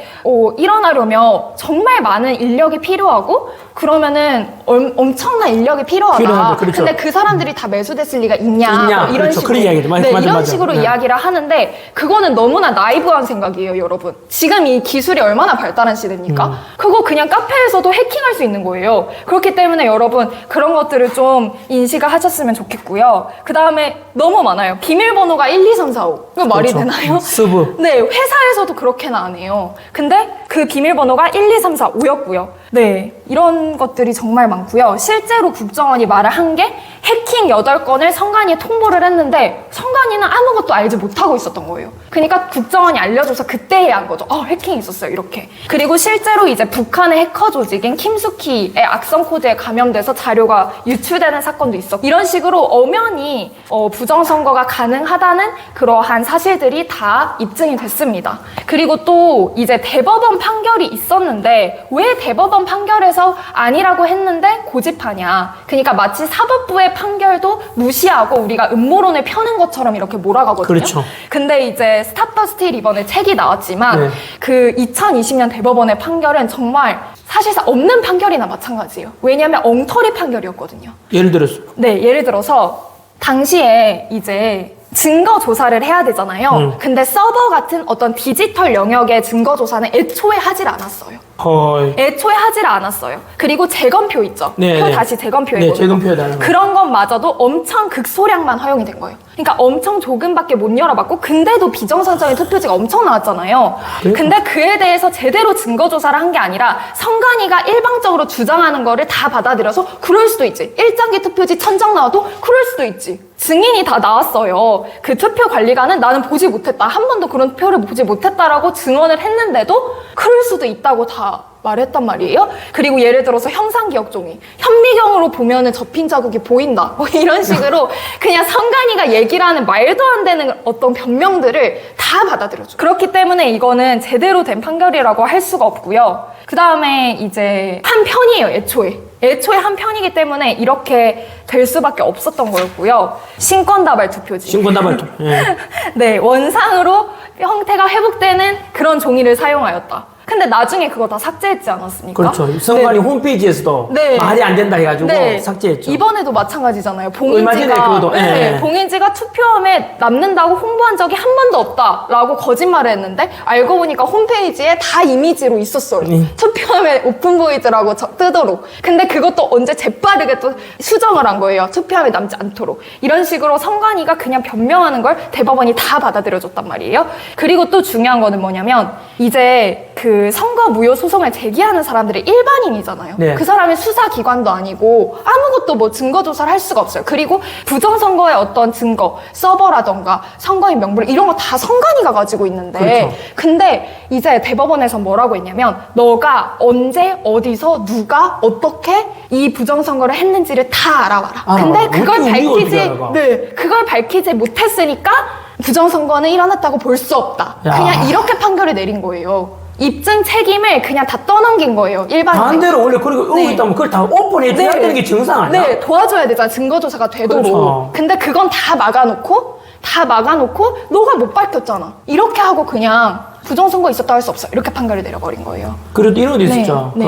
Speaker 2: 일어나려면 정말 많은 인력이 필요하고 그러면은 엄청난 인력이 필요하다.
Speaker 1: 필요하죠, 그렇죠.
Speaker 2: 근데 그 사람들이 다 매수됐을 리가 있냐. 뭐 이런
Speaker 1: 그렇죠.
Speaker 2: 식으로.
Speaker 1: 그런 이야기들.
Speaker 2: 네,
Speaker 1: 맞아.
Speaker 2: 이런 식으로
Speaker 1: 네.
Speaker 2: 이야기를 하는데 그거는 너무나 나이브한 생각이에요, 여러분. 지금 이 기술이 얼마나 발달한 시대입니까? 그거 그냥 카페에서도 해킹할 수 있는 거예요. 그렇기 때문에 여러분 그런 것들을 좀 인식을 하셨으면 좋겠고요. 그 다음에 너무 많아요. 비밀번호가 1, 2, 3, 4, 5. 이거 말이
Speaker 1: 그렇죠.
Speaker 2: 되나요?
Speaker 1: 서브.
Speaker 2: 네, 회사에서도 그렇게는 안 해요. 근데 그 비밀번호가 1, 2, 3, 4, 5였고요. 네, 이런 것들이 정말 많고요. 실제로 국정원이 말을 한 게 해킹 8건을 선관위에 통보를 했는데 선관위는 아무것도 알지 못하고 있었던 거예요. 그러니까 국정원이 알려줘서 그때 해야 한 거죠. 해킹이 있었어요. 이렇게. 그리고 실제로 이제 북한의 해커 조직인 킴스키의 악성 코드에 감염돼서 자료가 유출되는 사건도 있었고 이런 식으로 엄연히 부정선거가 가능하다는 그러한 사실들이 다 입증이 됐습니다. 그리고 또 이제 대법원 판결이 있었는데 왜 대법원 판결에서 아니라고 했는데 고집하냐. 그러니까 마치 사법부의 판결도 무시하고 우리가 음모론을 펴는 것처럼 이렇게 몰아가거든요.
Speaker 1: 그렇죠.
Speaker 2: 근데 이제 스탑 더 스틸 이번에 책이 나왔지만
Speaker 1: 네.
Speaker 2: 그 2020년 대법원의 판결은 정말 사실상 없는 판결이나 마찬가지예요. 왜냐하면 엉터리 판결이었거든요.
Speaker 1: 예를 들어서.
Speaker 2: 네, 예를 들어서 당시에 이제 증거 조사를 해야 되잖아요. 근데 서버 같은 어떤 디지털 영역의 증거 조사는 애초에 하질 않았어요. 애초에 하질 않았어요. 그리고 재검표 있죠.
Speaker 1: 네,
Speaker 2: 표
Speaker 1: 네.
Speaker 2: 다시 재검표
Speaker 1: 네,
Speaker 2: 해보는
Speaker 1: 재검표해달라는 거.
Speaker 2: 그런 것마저도 엄청 극소량만 허용이 된 거예요. 그러니까 엄청 조금밖에 못 열어봤고 근데도 비정상적인 투표지가 엄청 나왔잖아요.
Speaker 1: 그러니까.
Speaker 2: 근데 그에 대해서 제대로 증거 조사를 한 게 아니라 선관위가 일방적으로 주장하는 거를 다 받아들여서 그럴 수도 있지. 1장기 투표지 1000장 나와도 그럴 수도 있지. 증인이 다 나왔어요. 그 투표 관리관은 나는 보지 못했다. 한 번도 그런 표를 보지 못했다라고 증언을 했는데도 그럴 수도 있다고 다 말했단 말이에요. 그리고 예를 들어서 형상기억종이 현미경으로 보면은 접힌 자국이 보인다. 뭐 이런 식으로 그냥 선관위가 얘기를 하는 말도 안 되는 어떤 변명들을 다 받아들여줘. 그렇기 때문에 이거는 제대로 된 판결이라고 할 수가 없고요. 그 다음에 이제 한 편이에요. 애초에 한 편이기 때문에 이렇게 될 수밖에 없었던 거였고요. 신권다발 투표지.
Speaker 1: 신권다발 투표. 예.
Speaker 2: 네, 원상으로 형태가 회복되는 그런 종이를 사용하였다. 근데 나중에 그거 다 삭제했지 않았습니까?
Speaker 1: 그렇죠. 선관위 홈페이지에서도
Speaker 2: 네.
Speaker 1: 말이 안 된다 해가지고
Speaker 2: 네.
Speaker 1: 삭제했죠.
Speaker 2: 이번에도 마찬가지잖아요.
Speaker 1: 얼마 전에 그것도, 예.
Speaker 2: 봉인지가 투표함에 남는다고 홍보한 적이 한 번도 없다라고 거짓말을 했는데 알고 보니까 홈페이지에 다 이미지로 있었어요. 투표함에 오픈보이드라고 뜨도록. 근데 그것도 언제 재빠르게 또 수정을 한 거예요. 투표함에 남지 않도록. 이런 식으로 선관위가 그냥 변명하는 걸 대법원이 다 받아들여줬단 말이에요. 그리고 또 중요한 거는 뭐냐면 이제 그 선거 무효 소송을 제기하는 사람들이 일반인이잖아요.
Speaker 1: 네.
Speaker 2: 그 사람이 수사기관도 아니고 아무것도 뭐 증거조사를 할 수가 없어요. 그리고 부정선거의 어떤 증거, 서버라던가 선거인 명부를 이런 거 다 선관위가 가지고 있는데
Speaker 1: 그렇죠.
Speaker 2: 근데 이제 대법원에서 뭐라고 했냐면 너가 언제 어디서 누가 어떻게 이 부정선거를 했는지를 다 알아봐라. 근데 그걸 그걸 밝히지 못했으니까 부정선거는 일어났다고 볼 수 없다.
Speaker 1: 야.
Speaker 2: 그냥 이렇게 판결을 내린 거예요. 입증 책임을 그냥 다 떠넘긴 거예요. 일반인.
Speaker 1: 반대로 원래 그리고 의혹
Speaker 2: 네.
Speaker 1: 있다면 그걸 다 오픈해줘야 되는 게 정상 아니야?
Speaker 2: 네, 도와줘야 되잖아. 증거조사가 되도록.
Speaker 1: 그렇죠.
Speaker 2: 근데 그건 다 막아놓고 너가 못 밝혔잖아. 이렇게 하고 그냥 부정선거 있었다 할 수 없어. 이렇게 판결을 내려버린 거예요.
Speaker 1: 그래도 이런 것도 있었죠.
Speaker 2: 네.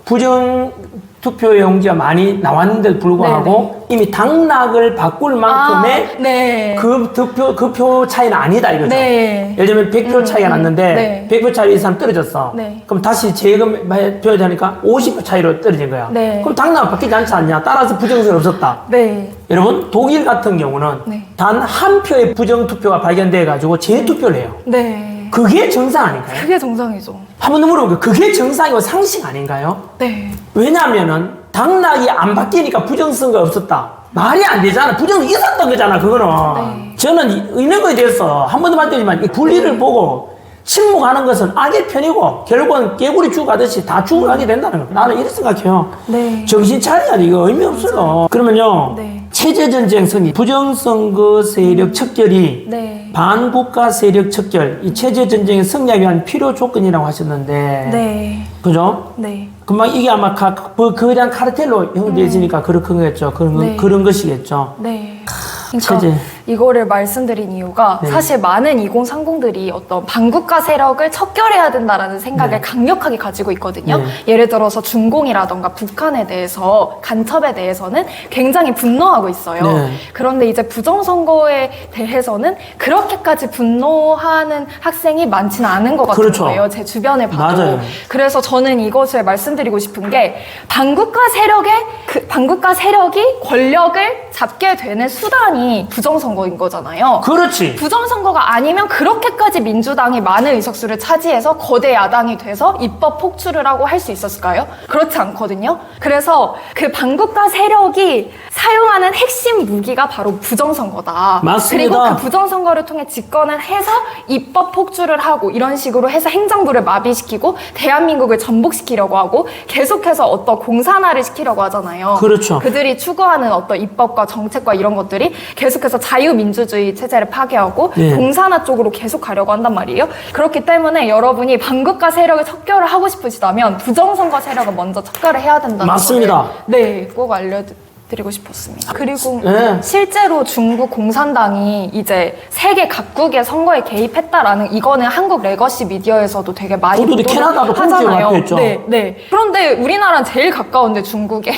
Speaker 1: 부정 투표용지가 많이 나왔는데도 불구하고 이미 당락을 바꿀 만큼의 그 표 차이는 아니다 이거죠.
Speaker 2: 네.
Speaker 1: 예를 들면 100표 차이가 났는데 100표 차이 이상 떨어졌어.
Speaker 2: 네.
Speaker 1: 그럼 다시 재검표해야 되니까 50표 차이로 떨어진 거야.
Speaker 2: 네.
Speaker 1: 그럼 당락은 바뀌지 않지 않냐. 따라서 부정성이 없었다.
Speaker 2: 네.
Speaker 1: 여러분 독일 같은 경우는
Speaker 2: 네.
Speaker 1: 단 한 표의 부정투표가 발견돼 가지고 재투표를 해요.
Speaker 2: 네.
Speaker 1: 그게 정상 아닌가요?
Speaker 2: 그게 정상이죠.
Speaker 1: 한번 물어볼게요. 그게 정상이고 상식 아닌가요?
Speaker 2: 네.
Speaker 1: 왜냐하면은 당락이 안 바뀌니까 부정선거가 없었다. 말이 안 되잖아. 부정이 있었던 거잖아. 그거는.
Speaker 2: 네.
Speaker 1: 저는 이런 거에 대해서 한 번도 말했지만 이 분리를 보고 침묵하는 것은 악의 편이고 결국은 깨구리 죽어가듯이 다 죽어가게 된다는 거예요. 나는 이렇게 생각해요.
Speaker 2: 네.
Speaker 1: 정신 차려야 돼. 이거 의미 없어요. 그러면요.
Speaker 2: 네.
Speaker 1: 체제전쟁 승리, 부정선거 세력 척결이
Speaker 2: 네.
Speaker 1: 반국가 세력 척결, 이 체제전쟁의 승리하기 위한 필요 조건이라고 하셨는데.
Speaker 2: 네.
Speaker 1: 그죠?
Speaker 2: 네.
Speaker 1: 금방 이게 아마 그냥 카르텔로 연결되어지니까 그런 거겠죠. 그런 것이겠죠.
Speaker 2: 네. 그러니까
Speaker 1: 체제.
Speaker 2: 이거를 말씀드린 이유가
Speaker 1: 네.
Speaker 2: 사실 많은 2030들이 어떤 반국가 세력을 척결해야 된다라는 생각을
Speaker 1: 네.
Speaker 2: 강력하게 가지고 있거든요.
Speaker 1: 네.
Speaker 2: 예를 들어서 중공이라던가 북한에 대해서 간첩에 대해서는 굉장히 분노하고 있어요.
Speaker 1: 네.
Speaker 2: 그런데 이제 부정선거에 대해서는 그렇게까지 분노하는 학생이 많지는 않은 것 같은
Speaker 1: 그렇죠.
Speaker 2: 거예요. 제 주변에 봐도.
Speaker 1: 맞아요.
Speaker 2: 그래서 저는 이것을 말씀드리고 싶은 게 반국가 세력이 권력을 잡게 되는 수단이 부정선거 부정선거인 거잖아요.
Speaker 1: 그렇지.
Speaker 2: 부정선거가 아니면 그렇게까지 민주당이 많은 의석수를 차지해서 거대 야당이 돼서 입법 폭출을 하고 할 수 있었을까요? 그렇지 않거든요. 그래서 그 반국가 세력이 사용하는 핵심 무기가 바로 부정선거다.
Speaker 1: 맞습니다.
Speaker 2: 그리고 그 부정선거를 통해 집권을 해서 입법 폭출을 하고 이런 식으로 해서 행정부를 마비시키고 대한민국을 전복시키려고 하고 계속해서 어떤 공산화를 시키려고 하잖아요.
Speaker 1: 그렇죠.
Speaker 2: 그들이 추구하는 어떤 입법과 정책과 이런 것들이 계속해서 자유민주주의 체제를 파괴하고
Speaker 1: 예.
Speaker 2: 공산화 쪽으로 계속 가려고 한단 말이에요. 그렇기 때문에 여러분이 반국가 세력을 척결을 하고 싶으시다면 부정선거 세력을 먼저 척결을 해야 된다는
Speaker 1: 맞습니다.
Speaker 2: 거를 네, 꼭 알려드리고 싶었습니다. 그리고
Speaker 1: 네.
Speaker 2: 실제로 중국 공산당이 이제 세계 각국의 선거에 개입했다라는 이거는 한국 레거시 미디어에서도 되게 많이
Speaker 1: 저도 캐나다도
Speaker 2: 하잖아요.
Speaker 1: 공개가
Speaker 2: 네, 네. 그런데 우리나라는 제일 가까운데 중국에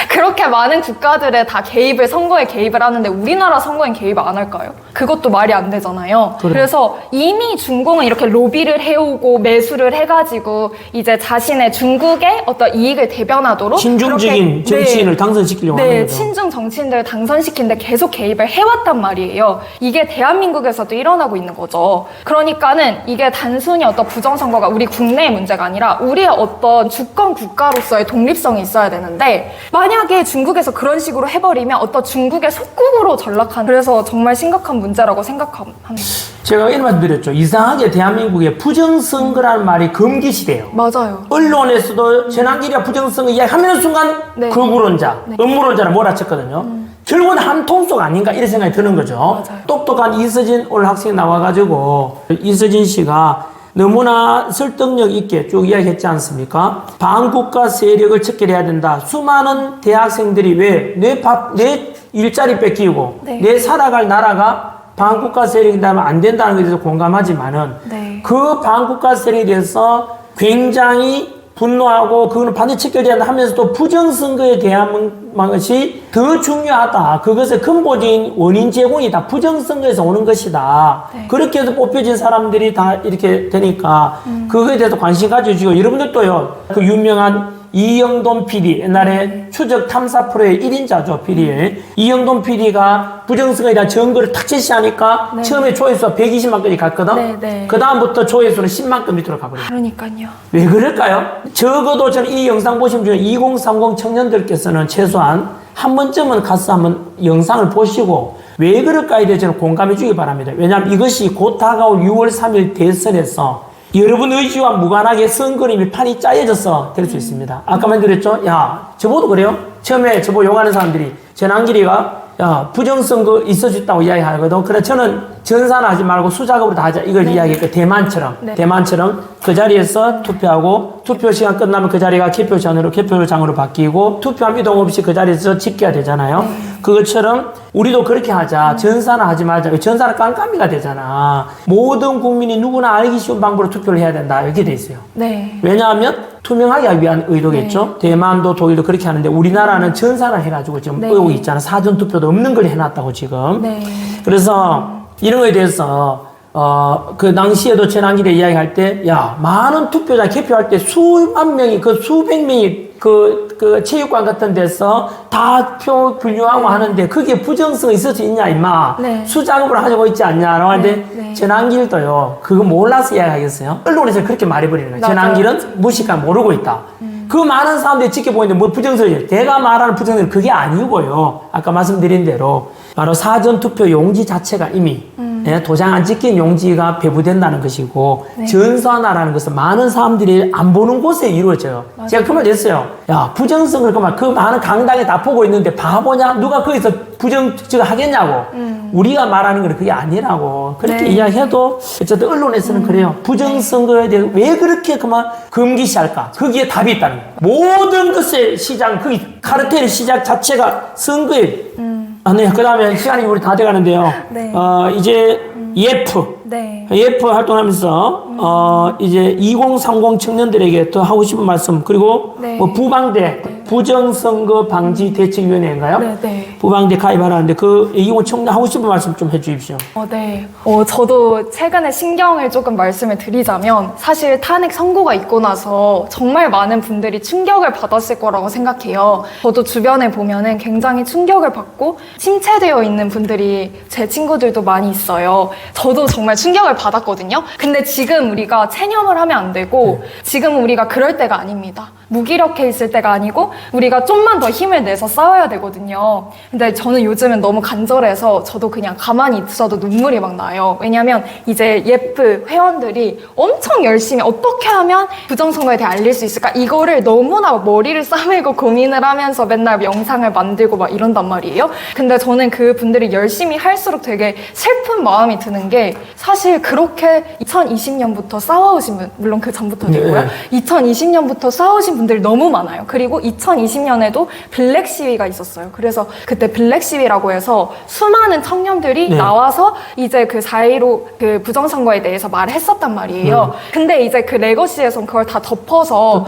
Speaker 2: 그렇게 많은 국가들의 다 개입을 선거에 개입을 하는데 우리나라 선거엔 개입 안 할까요? 그것도 말이 안 되잖아요.
Speaker 1: 그래.
Speaker 2: 그래서 이미 중국은 이렇게 로비를 해오고 매수를 해가지고 이제 자신의 중국의 어떤 이익을 대변하도록
Speaker 1: 친중적인
Speaker 2: 그렇게,
Speaker 1: 정치인을 당선시키려고 하는
Speaker 2: 네,
Speaker 1: 거죠.
Speaker 2: 친중 정치인들을 당선시키는데 계속 개입을 해왔단 말이에요. 이게 대한민국에서도 일어나고 있는 거죠. 그러니까는 이게 단순히 어떤 부정선거가 우리 국내의 문제가 아니라 우리의 어떤 주권 국가로서의 독립성이 있어야 되는데 만약에 중국에서 그런 식으로 해버리면 어떤 중국의 속국으로 전락하는 그래서 정말 심각한 문제라고 생각합니다.
Speaker 1: 제가 이런 말씀 드렸죠. 이상하게 대한민국에 부정선거라는 말이 금기시돼요.
Speaker 2: 맞아요.
Speaker 1: 언론에서도 재난기리와 부정선거 이야기하는 순간
Speaker 2: 네.
Speaker 1: 거구론자, 음모론자를 몰아쳤거든요. 결국은 한 통속 아닌가 이런 생각이 드는 거죠.
Speaker 2: 맞아요.
Speaker 1: 똑똑한 이서진 오늘 학생이 나와가지고 이서진 씨가 너무나 설득력 있게 쭉 이야기했지 않습니까? 반국가 세력을 척결해야 된다. 수많은 대학생들이 왜 내 일자리 뺏기고
Speaker 2: 네.
Speaker 1: 내 살아갈 나라가 반국가 세력이라면 안 된다는 것에 대해서 공감하지만은
Speaker 2: 네.
Speaker 1: 그 반국가 세력에 대해서 굉장히 분노하고 그거는 반드시 척결해야 한다 하면서도 부정선거에 대한 것이 더 중요하다. 그것의 근본적인 원인 제공이 다 부정선거에서 오는 것이다.
Speaker 2: 네.
Speaker 1: 그렇게 해서 뽑혀진 사람들이 다 이렇게 되니까 그거에 대해서 관심 가져주시고 여러분들도요. 그 유명한 이영돈 PD 옛날에 추적 탐사 프로의 1인자죠. PD. 이영돈 PD가 부정선거에 대한 증거를 탁 제시하니까
Speaker 2: 네.
Speaker 1: 처음에 조회수가 120만 건이 갔거든.
Speaker 2: 네, 네.
Speaker 1: 그 다음부터 조회수는 10만 건 밑으로 가버려요.
Speaker 2: 그러니까요.
Speaker 1: 왜 그럴까요? 적어도 저는 이 영상 보시면 중에 2030 청년들께서는 최소한 한 번쯤은 가서 한번 영상을 보시고 왜 그럴까에 대해 저는 공감해 주기 바랍니다. 왜냐하면 이것이 곧 다가올 6월 3일 대선에서 여러분 의지와 무관하게 선거림이 판이 짜여져서 될 수 있습니다. 아까 말드렸죠? 야, 저보도 그래요? 처음에 저보고 욕하는 사람들이 전환길이가 야, 부정선거 있어줬다고 이야기하거든. 그래, 저는 전산을 하지 말고 수작업으로 다 하자. 이걸 이야기했고, 대만처럼.
Speaker 2: 네.
Speaker 1: 대만처럼 그 자리에서 투표하고, 투표 시간 끝나면 그 자리가 개표장으로 바뀌고, 투표함 이동 없이 그 자리에서 집계가 되잖아요. 그것처럼 우리도 그렇게 하자. 전산을 하지 말자. 전산은 깜깜이가 되잖아. 모든 국민이 누구나 알기 쉬운 방법으로 투표를 해야 된다. 이렇게 돼 있어요.
Speaker 2: 네.
Speaker 1: 왜냐하면 투명하게 하기 위한 의도겠죠. 대만도 독일도 그렇게 하는데 우리나라는 전산을 해가지고 지금
Speaker 2: 네.
Speaker 1: 의혹이 있잖아. 사전 투표도 없는 걸 해놨다고 지금.
Speaker 2: 네.
Speaker 1: 그래서 이런 거에 대해서 그 당시에도 재난길에 이야기할 때, 야, 많은 투표자 개표할 때 수만 명이, 수백 명이 그 체육관 같은 데서 다 표 분류하고 하는데 그게 부정성이 있을 수 있냐, 임마.
Speaker 2: 네.
Speaker 1: 수작업을 하고 있지 않냐. 라고 하는데
Speaker 2: 네.
Speaker 1: 재난길도요, 그거 몰라서 이야기하겠어요? 언론에서 그렇게 말해버리는 거예요.
Speaker 2: 맞아요.
Speaker 1: 재난길은 무식한 모르고 있다. 그 많은 사람들이 지켜보는데 뭐 부정선이 제가 말하는 부정선이 그게 아니고요. 아까 말씀드린 대로 바로 사전투표 용지 자체가 이미 예, 도장 안 찍힌 용지가 배부된다는 것이고
Speaker 2: 네.
Speaker 1: 전산화라는 것은 많은 사람들이 안 보는 곳에 이루어져요.
Speaker 2: 맞아요.
Speaker 1: 제가 그 말 했어요. 야, 부정선거를 그 많은 강당에 다 보고 있는데 바보냐? 누가 거기서 부정적을 하겠냐고. 우리가 말하는 건 그게 아니라고. 그렇게
Speaker 2: 네.
Speaker 1: 이야기해도 어쨌든 언론에서는 그래요. 부정선거에 대해서 왜 그렇게 그만 금기시할까? 거기에 답이 있다는 거예요. 모든 것의 시작, 그 카르텔의 시작 자체가 선거에 네. 그 다음에 시간이 우리 다 돼가는데요.
Speaker 2: 네.
Speaker 1: 이제 예프.
Speaker 2: 네.
Speaker 1: 예프 활동하면서, 이제 2030 청년들에게 더 하고 싶은 말씀, 그리고
Speaker 2: 네.
Speaker 1: 뭐 부방대, 부정선거 방지 대책위원회인가요?
Speaker 2: 네.
Speaker 1: 부방대 가입하라는데 그 이용 청년 하고 싶은 말씀 좀 해주십시오.
Speaker 2: 네. 저도 최근에 신경을 조금 말씀을 드리자면 사실 탄핵 선고가 있고 나서 정말 많은 분들이 충격을 받았을 거라고 생각해요. 저도 주변에 보면은 굉장히 충격을 받고 침체되어 있는 분들이 제 친구들도 많이 있어요. 저도 정말 충격을 받았거든요. 근데 지금 우리가 체념을 하면 안 되고 지금 우리가 그럴 때가 아닙니다. 무기력해 있을 때가 아니고 우리가 좀만 더 힘을 내서 싸워야 되거든요. 근데 저는 요즘은 너무 간절해서 저도 그냥 가만히 있어도 눈물이 막 나요. 왜냐면 이제 예프 회원들이 엄청 열심히 어떻게 하면 부정선거에 대해 알릴 수 있을까? 이거를 너무나 머리를 싸매고 고민을 하면서 맨날 영상을 만들고 막 이런단 말이에요. 근데 저는 그 분들이 열심히 할수록 되게 슬픈 마음이 드는 게 사실 그렇게 2020년부터 싸워오신 분, 물론 그 전부터도 있고요. 2020년부터 싸우신 분들이 너무 많아요. 그리고 2020년에도 블랙 시위가 있었어요. 그래서 그때 블랙 시위라고 해서 수많은 청년들이 나와서 이제 그 4.15 그 부정선거에 대해서 말을 했었단 말이에요. 근데 이제 그 레거시에선 그걸 다 덮어서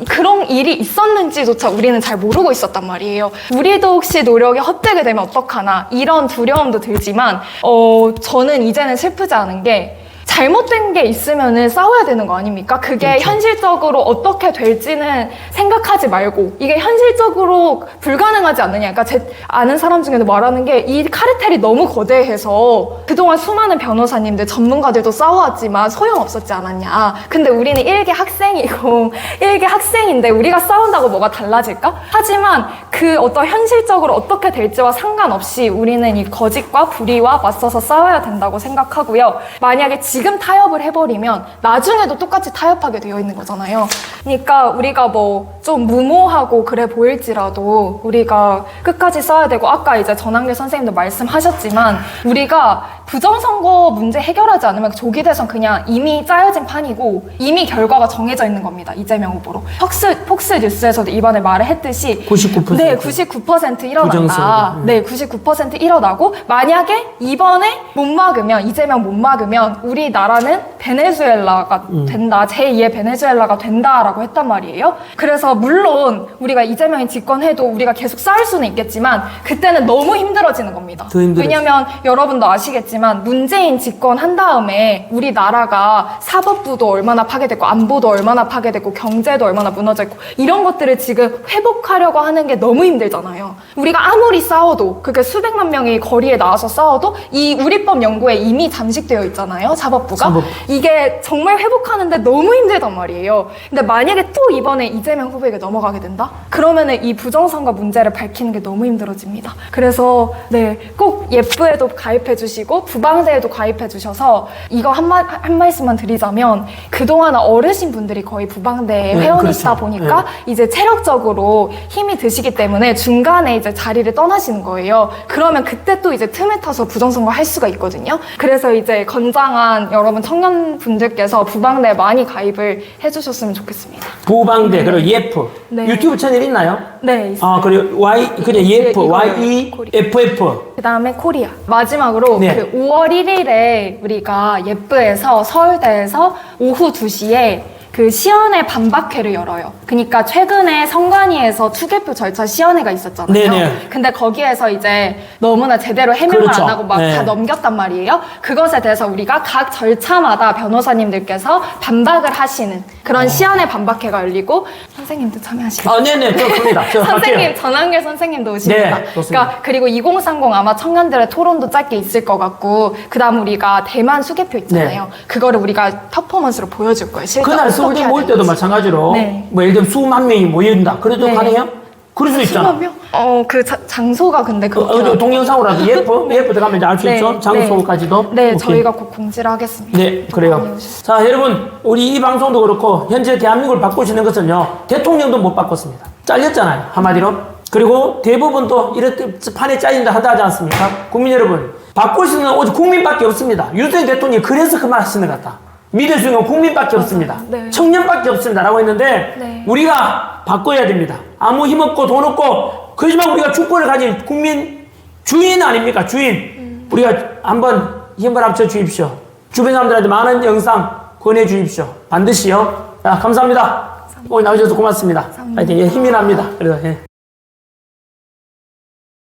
Speaker 2: 그런 일이 있었는지조차 우리는 잘 모르고 있었단 말이에요. 우리도 혹시 노력이 헛되게 되면 어떡하나 이런 두려움도 들지만 저는 이제는 슬프지 않은 게 잘못된 게 있으면은 싸워야 되는 거 아닙니까? 그게
Speaker 1: 그렇죠.
Speaker 2: 현실적으로 어떻게 될지는 생각하지 말고 이게 현실적으로 불가능하지 않느냐. 그러니까 제 아는 사람 중에도 말하는 게 이 카르텔이 너무 거대해서 그동안 수많은 변호사님들, 전문가들도 싸워왔지만 소용없었지 않았냐. 근데 우리는 일개 학생이고 일개 학생인데 우리가 싸운다고 뭐가 달라질까? 하지만 그 어떤 현실적으로 어떻게 될지와 상관없이 우리는 이 거짓과 불의와 맞서서 싸워야 된다고 생각하고요. 만약에 지금 타협을 해버리면 나중에도 똑같이 타협하게 되어 있는 거잖아요. 그러니까 우리가 뭐 좀 무모하고 그래 보일지라도 우리가 끝까지 써야 되고 아까 이제 전한길 선생님도 말씀하셨지만 우리가 부정선거 문제 해결하지 않으면 조기 대선 그냥 이미 짜여진 판이고 이미 결과가 정해져 있는 겁니다. 이재명 후보로. 폭스 뉴스에서도 이번에 말을 했듯이
Speaker 1: 99%.
Speaker 2: 네, 99% 일어난다.
Speaker 1: 부정선거.
Speaker 2: 네, 99% 일어나고 만약에 이번에 못 막으면 이재명 못 막으면 우리나라는 베네수엘라가 된다. 제2의 베네수엘라가 된다라고 했단 말이에요. 그래서 물론 우리가 이재명이 집권해도 우리가 계속 싸울 수는 있겠지만 그때는 너무 힘들어지는 겁니다.
Speaker 1: 더 힘들어지.
Speaker 2: 왜냐면 여러분도 아시겠지만 문재인 집권한 다음에 우리나라가 사법부도 얼마나 파괴됐고 안보도 얼마나 파괴됐고 경제도 얼마나 무너져 있고 이런 것들을 지금 회복하려고 하는 게 너무 힘들잖아요. 우리가 아무리 싸워도 그게 수백만 명이 거리에 나와서 싸워도 이 우리법 연구에 이미 잠식되어 있잖아요. 사법부가. 이게 정말 회복하는데 너무 힘들단 말이에요. 근데 만약에 또 이번에 이재명 후보에게 넘어가게 된다? 그러면은 이 부정선거 문제를 밝히는 게 너무 힘들어집니다. 그래서 네, 꼭 예프에도 가입해 주시고 부방대에도 가입해 주셔서 이거 한 말씀만 드리자면 그동안 어르신 분들이 거의 부방대에 회원이시다
Speaker 1: 그렇죠.
Speaker 2: 보니까 이제 체력적으로 힘이 드시기 때문에 중간에 이제 자리를 떠나시는 거예요. 그러면 그때 또 이제 틈을 타서 부정선거 할 수가 있거든요. 그래서 이제 건장한 여러분 청년분들께서 부방대에 많이 가입을 해주셨으면 좋겠습니다.
Speaker 1: 부방대 그리고 예프
Speaker 2: 네.
Speaker 1: 유튜브 채널 있나요?
Speaker 2: 네, 있습니다.
Speaker 1: 아 그리고 그냥 예프
Speaker 2: 이거요.
Speaker 1: YEFF
Speaker 2: 그 다음에 코리아. 마지막으로
Speaker 1: 네.
Speaker 2: 그 5월 1일에 우리가 예프에서 서울대에서 오후 2시에 그 시연회 반박회를 열어요. 그러니까 최근에 성관위에서 투개표 절차 시연회가 있었잖아요.
Speaker 1: 네네.
Speaker 2: 근데 거기에서 이제 너무나 제대로 해명을
Speaker 1: 그렇죠.
Speaker 2: 안 하고 막 다 넘겼단 말이에요. 그것에 대해서 우리가 각 절차마다 변호사님들께서 반박을 하시는 그런 시연회 반박회가 열리고 선생님도 참여하시고
Speaker 1: 아 네네 그렇습니다. 저
Speaker 2: 선생님,
Speaker 1: 할게요.
Speaker 2: 전한길 선생님도 오십니다.
Speaker 1: 네, 좋습니다.
Speaker 2: 그러니까 그리고 2030 아마 청년들의 토론도 짧게 있을 것 같고 그다음 우리가 대만 수개표 있잖아요.
Speaker 1: 네.
Speaker 2: 그거를 우리가 퍼포먼스로 보여줄 거예요. 실제
Speaker 1: 그날
Speaker 2: 어떻게
Speaker 1: 서울대
Speaker 2: 해야
Speaker 1: 모일 때도
Speaker 2: 되는지.
Speaker 1: 마찬가지로
Speaker 2: 네.
Speaker 1: 뭐 예를 들면 수만 명이 모인다 그래도
Speaker 2: 네.
Speaker 1: 가능해요? 그럴 수 있잖아.
Speaker 2: 수만 명? 그 장소가 근데 그렇게
Speaker 1: 어디 동영상으로라도 예프 들어가면 이제 알 수
Speaker 2: 네,
Speaker 1: 있죠? 장소까지도?
Speaker 2: 네,
Speaker 1: 오케이.
Speaker 2: 저희가 꼭 공지를 하겠습니다.
Speaker 1: 네, 그래요. 자, 여러분, 우리 이 방송도 그렇고, 현재 대한민국을 바꾸시는 것은요, 대통령도 못 바꿨습니다. 잘렸잖아요, 한마디로. 그리고 대부분 또 이렇게 판에 짜인다 하지 않습니까? 국민 여러분, 바꿀 수 있는 오직 국민밖에 없습니다. 윤석열 대통령이 그래서 그 말 하시는 것 같다. 믿을 수 있는 건 국민밖에 없습니다.
Speaker 2: 네.
Speaker 1: 청년밖에 없습니다. 라고 했는데,
Speaker 2: 네.
Speaker 1: 우리가 바꿔야 됩니다. 아무 힘 없고 돈 없고, 그렇지만 우리가 주권을 가진 국민, 주인 아닙니까? 주인. 우리가 한번 힘을 합쳐 주십시오. 주변 사람들한테 많은 영상 권해 주십시오. 반드시요. 자, 감사합니다. 오늘 나와주셔서 고맙습니다.
Speaker 2: 감사합니다.
Speaker 1: 하여튼 예, 힘이 납니다. 그래서 예.